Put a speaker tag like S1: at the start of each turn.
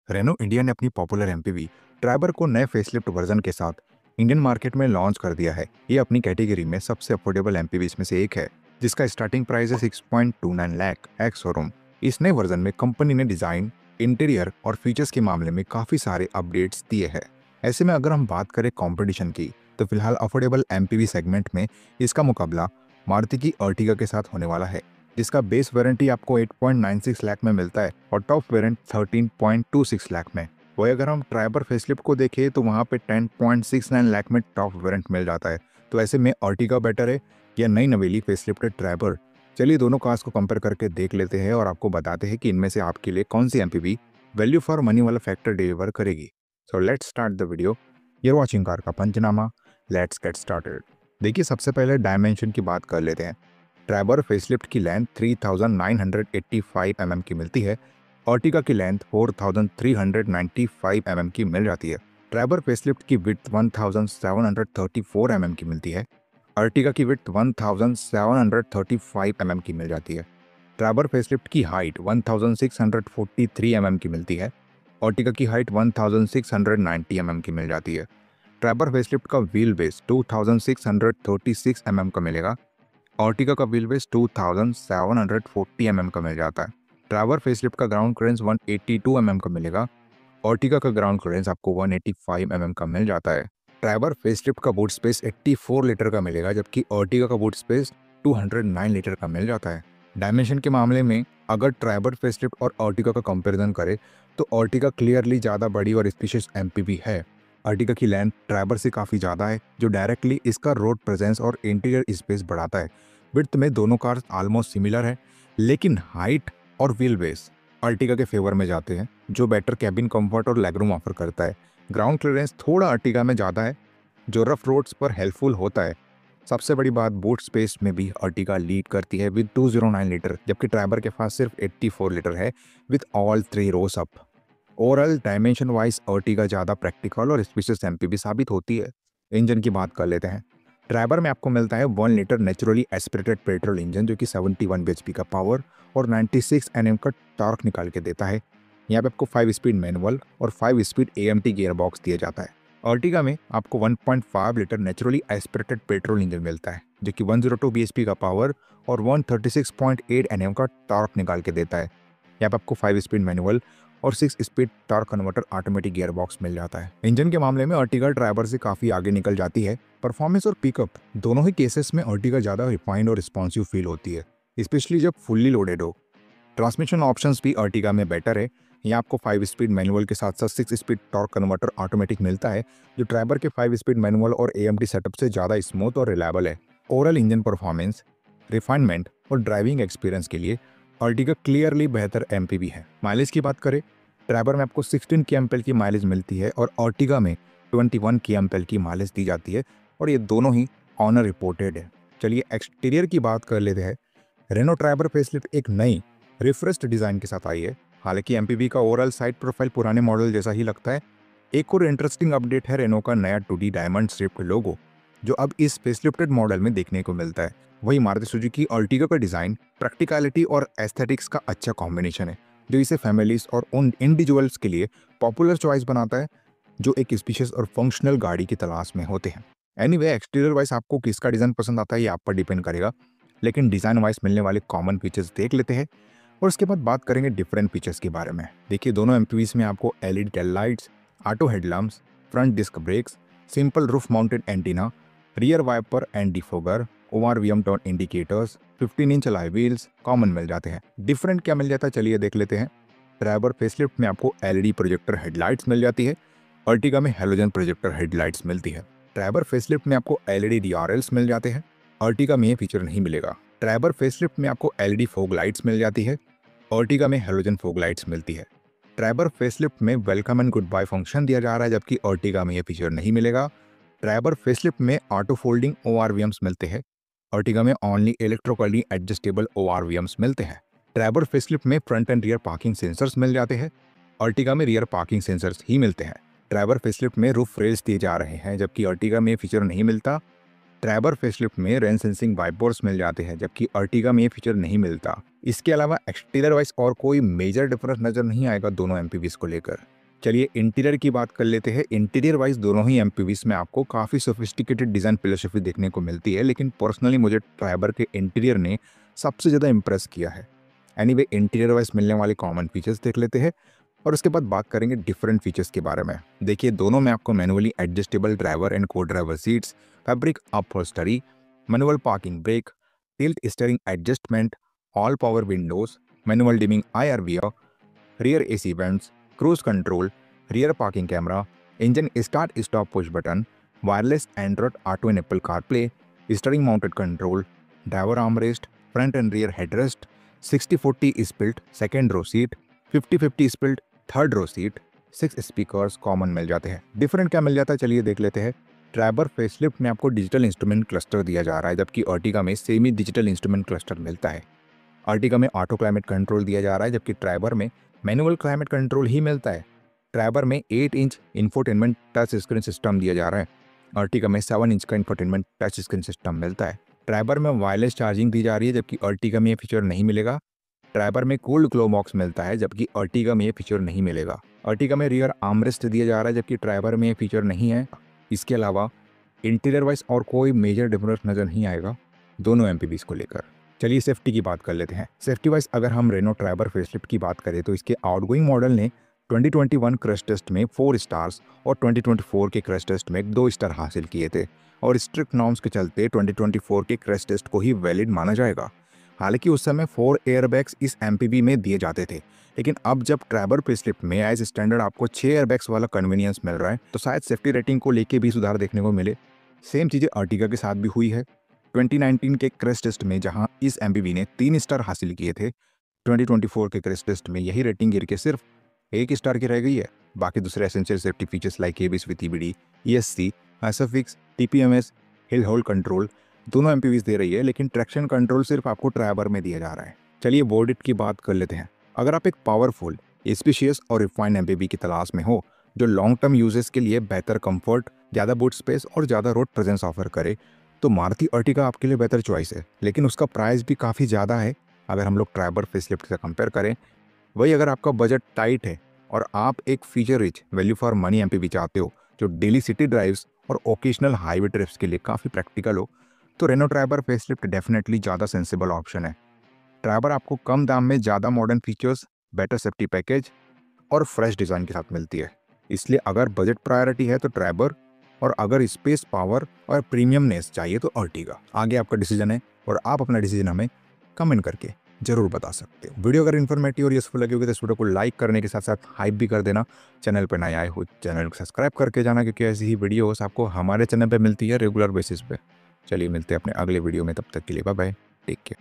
S1: Renault India ने अपनी popular MPV Triber को नए फेसलिफ्ट वर्जन के साथ इंडियन मार्केट में लॉन्च कर दिया है। ये अपनी कैटेगरी में सबसे अफोर्डेबल एमपीवीज में से एक है, जिसका स्टार्टिंग प्राइस है 6.29 लाख एक्स शोरूम। इस नए वर्जन में कंपनी ने डिजाइन, इंटीरियर और फीचर्स के मामले में काफी सारे अपडेट्स दिए हैं। ऐसे में अगर हम बात करें कंपटीशन की, तो फिलहाल अफोर्डेबल एमपीवी सेगमेंट में इसका मुकाबला मारुति की अर्टिगा के साथ होने वाला है, जिसका बेस वारंटी आपको 8.96 लाख में मिलता है और टॉप वेरिएंट 13.26 लाख में। वही अगर हम ट्राइबर फेसलिफ्ट को देखें तो वहाँ पे 10.69 लाख में टॉप वेरिएंट मिल जाता है। तो ऐसे में अर्टिगा बेटर है या नई नवेली फेसलिफ्टेड ट्राइबर? चलिए दोनों कार्स को कंपेयर करके देख लेते हैं और आपको बताते हैं कि इनमें से आपके लिए कौन सी एमपीवी वैल्यू फॉर मनी वाला फैक्टर डिलीवर करेगी। So let's start the video. You're watching car का पंचनामा। Let's get started. देखिए, सबसे पहले डायमेंशन की बात कर लेते हैं। ट्राइबर फेसलिफ्ट की लेंथ 3985 mm की मिलती है। अर्टिगा की लेंथ 4395 mm की मिल जाती है। ट्राइबर फेसलिफ्ट की विड्थ 1734 mm की मिलती है। अर्टिगा की विड्थ 1735 mm की मिल जाती है। ट्राइबर फेसलिफ्ट की हाइट 1643 mm की मिलती है। अर्टिगा की हाइट 1690 mm की मिल जाती है। ट्राइबर फेसलिफ्ट का व्हील बेस 2636 mm का मिलेगा। अर्टिगा का व्हील बेस 2740 mm का मिल जाता है। ट्राइबर फेसलिफ्ट का ग्राउंड क्लियरेंस 182 mm का मिलेगा। अर्टिगा का ग्राउंड क्लियरेंस आपको 185 mm का मिल जाता है। ट्राइबर फेसलिफ्ट का बूट स्पेस 84 लीटर का मिलेगा, जबकि अर्टिगा का बूट स्पेस 209 लीटर का मिल जाता है। डायमेंशन के मामले में अगर ट्राइबर फेसलिफ्ट और अर्टिगा का कंपैरिजन करें तो अर्टिगा क्लियरली ज़्यादा बड़ी और स्पेशियस एमपीवी है। अर्टिगा की लेंथ ट्राइबर से काफ़ी ज़्यादा है, जो डायरेक्टली इसका रोड प्रेजेंस और इंटीरियर स्पेस बढ़ाता है। विड्थ में दोनों कार्स ऑलमोस्ट सिमिलर है, लेकिन हाइट और व्हील बेस अर्टिगा के फेवर में जाते हैं, जो बेटर कैबिन कंफर्ट और लेगरूम ऑफर करता है। ग्राउंड क्लियरेंस थोड़ा अर्टिगा में ज़्यादा है, जो रफ रोड्स पर हेल्पफुल होता है। सबसे बड़ी बात, बूट स्पेस में भी अर्टिगा लीड करती है विद 209 लीटर, जबकि ट्राइबर के पास सिर्फ 84 लीटर है with all 3 rows up. Overall dimension wise Ertiga ज़्यादा प्रैक्टिकल और स्पेशियस एमपीवी साबित होती है। इंजन की बात कर लेते हैं। ट्राइबर में आपको मिलता है 1 litre naturally aspirated petrol engine, जो कि 71 bhp का पावर और 96 Nm का टॉर्क निकाल के देता है। यहाँ पे आपको 5 स्पीड मैनुअल और 5 स्पीड AMT गियर बॉक्स दिया जाता है। अर्टिगा में आपको 1.5 litre naturally aspirated petrol engine मिलता है, जो कि 102 bhp का पावर और 136.8 Nm का टॉर्क निकाल के देता है। यहाँ पे आपको 5 स्पीड मैनुअल और 6 speed torque converter automatic gear box मिल जाता है। इंजन के मामले में अर्टिगा ट्राइबर से काफ़ी आगे निकल जाती है। परफॉर्मेंस और पिकअप दोनों ही केसेस में अर्टिगा ज़्यादा रिफाइंड और रिस्पॉन्सिव फील होती है, स्पेशली जब फुल्ली लोडेड हो। ट्रांसमिशन ऑप्शंस भी अर्टिगा में बेटर है। यहाँ आपको 5 स्पीड मैनुअल के साथ साथ 6 स्पीड टॉर्क कन्वर्टर ऑटोमेटिक मिलता है, जो ट्राइबर के 5 स्पीड मैनुअल और AMT सेटअप से ज़्यादा स्मूथ और रिलायबल है। ओवरऑल इंजन परफॉर्मेंस, रिफाइनमेंट और ड्राइविंग एक्सपीरियंस के लिए अर्टिगा क्लियरली बेहतर एमपीवी है। माइलेज की बात करें, ट्राइबर में आपको 16 kmpl की माइलेज मिलती है और अर्टिगा में 21 kmpl की माइलेज दी जाती है, और ये दोनों ही ऑनर रिपोर्टेड है। चलिए एक्सटीरियर की बात कर लेते हैं। रेनो ट्राइबर फेसलिफ्ट एक नई रिफ्रेश्ड डिज़ाइन के साथ आई है। हालांकि एमपीवी का ओवरऑल साइड प्रोफाइल पुराने मॉडल जैसा ही लगता है। एक और इंटरेस्टिंग अपडेट है रेनो का नया 2D डायमंड शेप्ड लोगो, जो अब इस फेसलिफ्टेड मॉडल में देखने को मिलता है। वही मारुति सुजुकी अर्टिगा का डिज़ाइन प्रैक्टिकलिटी और एस्थेटिक्स का अच्छा कॉम्बिनेशन है, जो इसे फैमिलीज और उन इंडिविजुअल्स के लिए पॉपुलर चॉइस बनाता है जो एक स्पेशियस और फंक्शनल गाड़ी की तलाश में होते हैं। एनीवे, एक्सटीरियर वाइज आपको किसका डिज़ाइन पसंद आता है ये आप पर डिपेंड करेगा, लेकिन डिज़ाइन वाइज मिलने वाले कॉमन फीचर्स देख लेते हैं और उसके बाद बात करेंगे डिफरेंट फीचर्स के बारे में। देखिए, दोनों एमपीवीज में आपको LED tail lights, auto headlamps, front disc brakes, simple roof mounted antenna, rear wiper and defogger, ORVM turn indicators, 15 inch alloy wheels common मिल जाते हैं। डिफरेंट क्या मिल जाता है चलिए देख लेते हैं। ट्राइबर फेसलिफ्ट में आपको LED प्रोजेक्टर हेडलाइट्स मिल जाती है। अर्टिगा में हैलोजन प्रोजेक्टर हेडलाइट्स मिलती है। ट्राइबर फेसलिफ्ट में आपको LED DRLs मिल जाते हैं। अर्टिगा में ये फीचर नहीं मिलेगा। ट्राइबर फेसलिफ्ट में आपको LED फॉग लाइट्स मिल जाती है। अर्टिगा में हैलोजन फॉग लाइट्स मिलती है। ट्राइबर फेसलिफ्ट में welcome and goodbye function दिया जा रहा है, जबकि अर्टिगा में ये फीचर नहीं मिलेगा। ट्राइबर फेसलिफ्ट में ऑटो फोल्डिंग ORVMs मिलते हैं। अर्टिगा में ओनली इलेक्ट्रिकली एडजस्टेबल ORVMs मिलते हैं। ट्राइबर फेसलिफ्ट में front and rear parking sensors मिल जाते हैं। अर्टिगा में रियर पार्किंग सेंसर्स ही मिलते हैं। ट्राइबर फेसलिफ्ट में रूफ रेल्स दिए जा रहे हैं, जबकि अर्टिगा में फीचर नहीं मिलता। ट्राइबर फेसलिफ्ट में रेन सेंसिंग वाइपर्स मिल जाते हैं, जबकि अर्टिगा में ये फीचर नहीं मिलता। इसके अलावा एक्सटीरियर वाइज और कोई मेजर डिफरेंस नज़र नहीं आएगा दोनों एमपीवीज को लेकर। चलिए इंटीरियर की बात कर लेते हैं। इंटीरियर वाइज दोनों ही एमपीवीज में आपको काफ़ी सोफिस्टिकेटेड डिज़ाइन फिलोसफी देखने को मिलती है, लेकिन पर्सनली मुझे ट्राइबर के इंटीरियर ने सबसे ज़्यादा इम्प्रेस किया है। एनीवे इंटीरियर वाइज मिलने वाले कॉमन फीचर्स देख लेते हैं और उसके बाद बात करेंगे डिफरेंट फीचर्स के बारे में। देखिए दोनों में आपको manually adjustable driver and co-driver seats, fabric upholstery, manual parking brake, tilt steering adjustment, all power windows, manual dimming IR, rear AC vents, cruise control, rear parking camera, engine start stop push button, wireless Android auto and Apple CarPlay, steering mounted control, driver armrest, front and rear headrest, 60/40 split second row seat, 50/50 split third row seat, 6 speakers common मिल जाते हैं। Different क्या मिल जाता है चलिए देख लेते हैं। ट्राइबर फेसलिफ्ट में आपको डिजिटल इंस्ट्रूमेंट क्लस्टर दिया जा रहा है, जबकि अर्टिगा में सेमी डिजिटल इंस्ट्रूमेंट क्लस्टर मिलता है। अर्टिगा में ऑटो क्लाइमेट कंट्रोल दिया जा रहा है, जबकि ट्राइबर में मैनुअल क्लाइमेट कंट्रोल ही मिलता है। ट्राइबर में 8 inch infotainment touch screen system दिया जा रहा है, अर्टिगा में 7 इंच का इंफोटेनमेंट टच स्क्रीन सिस्टम मिलता है। ट्राइबर में वायरलेस चार्जिंग दी जा रही है, जबकि अर्टिगा में ये फीचर नहीं मिलेगा। ट्राइबर में कोल्ड ग्लो बॉक्स मिलता है, जबकि अर्टिगा में ये फीचर नहीं मिलेगा। अर्टिगा में रियर आर्मरेस्ट दिया जा रहा है, जबकि ट्राइबर में ये फीचर नहीं है। इसके अलावा इंटीरियर वाइज और कोई मेजर डिफरेंस नज़र नहीं आएगा दोनों एमपीवीज को लेकर। चलिए सेफ्टी की बात कर लेते हैं। सेफ्टी वाइज अगर हम रेनो ट्राइबर फेसलिफ्ट की बात करें तो इसके आउटगोइंग मॉडल ने 2021 क्रैश टेस्ट में 4 स्टार्स और 2024 के क्रैश टेस्ट में 2 स्टार हासिल किए थे, और स्ट्रिक्ट नॉर्म्स के चलते 2024 के क्रैश टेस्ट को ही वैलिड माना जाएगा। हालांकि उस समय 4 एयरबैग्स इस एमपीवी में दिए जाते थे, लेकिन अब जब ट्राइबर फेसलिफ्ट में एज स्टैंडर्ड आपको 6 एयरबैग्स वाला कन्वीनियंस मिल रहा है, तो शायद सेफ्टी रेटिंग को लेके भी सुधार देखने को मिले। सेम चीज़ें अर्टिगा के साथ भी हुई है। 2019 के क्रैश टेस्ट में जहां इस एमपीवी ने 3 स्टार हासिल किए थे, 2024 के क्रैश टेस्ट में यही रेटिंग गिर के सिर्फ 1 स्टार की रह गई है। बाकी दूसरे essential safety features like ABS with EBD, ESC, ISOFIX, TPMS, hill hold control दोनों एमपीवीज दे रही है, लेकिन ट्रैक्शन कंट्रोल सिर्फ आपको ट्राइबर में दिया जा रहा है। चलिए बोर्ड की बात कर लेते हैं। अगर आप एक पावरफुल, स्पेशियस और रिफाइंड एमपीवी की तलाश में हो जो लॉन्ग टर्म यूजेस के लिए बेहतर कंफर्ट, ज़्यादा बूट स्पेस और ज़्यादा रोड प्रेजेंस ऑफर करे, तो मारुति अर्टिगा आपके लिए बेहतर चॉइस है। लेकिन उसका प्राइस भी काफ़ी ज़्यादा है अगर हम लोग ट्राइबर फेसलिफ्ट से कंपेयर करें। वही अगर आपका बजट टाइट है और आप एक feature rich value for money MPV चाहते हो जो डेली सिटी ड्राइव्स और ओकेजनल हाईवे ट्रिप्स के लिए काफ़ी प्रैक्टिकल हो, तो रेनो ट्राइबर फेसलिफ्ट डेफिनेटली ज़्यादा सेंसिबल ऑप्शन है। ट्राइबर आपको कम दाम में ज़्यादा modern features, better safety package और फ्रेश डिज़ाइन के साथ मिलती है। इसलिए अगर बजट प्रायोरिटी है तो ट्राइबर, और अगर स्पेस, पावर और प्रीमियमनेस चाहिए तो अर्टिगा। आगे आपका डिसीजन है और आप अपना डिसीजन हमें कमेंट करके जरूर बता सकते हो। वीडियो अगर इन्फॉर्मेटिव और यूजफुल लगी होगी तो इस वीडियो को लाइक करने के साथ साथ हाइप भी कर देना। चैनल पर नए आए हो चैनल को सब्सक्राइब करके जाना, क्योंकि ऐसी ही वीडियोस आपको हमारे चैनल पर मिलती है रेगुलर बेसिस पे। चलिए मिलते हैं अपने अगले वीडियो में, तब तक के लिए बाय बाय, टेक केयर।